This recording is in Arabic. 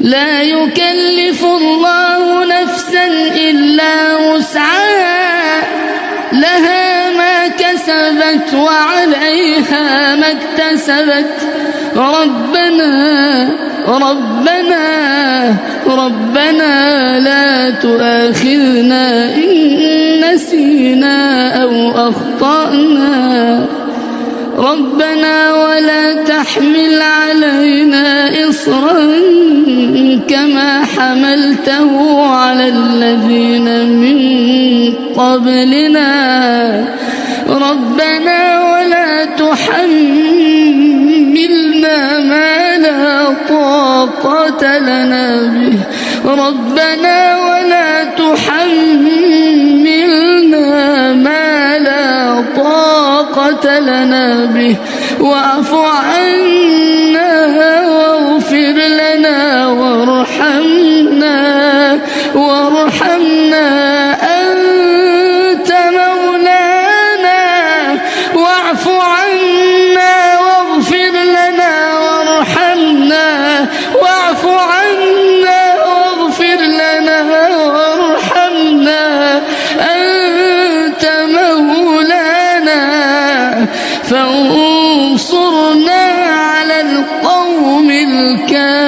لا يكلف الله نفسا إلا وسعها، لها ما كسبت وعليها ما اكتسبت. ربنا لا تؤاخذنا إن نسينا أو أخطأنا. ربنا ولا تحمل علينا إصرا كما حملته على الذين من قبلنا. ربنا ولا تحملنا ما لا طاقة لنا به. ربنا ولا تحملنا ما لا طاقة لنا به. واعف عنا واغفر لنا وارحمنا أنت مولانا. واعف عنا واغفر لنا وارحمنا. واعف عنا واغفر لنا وارحمنا أنت مولانا فانصرنا على القوم الكافرين.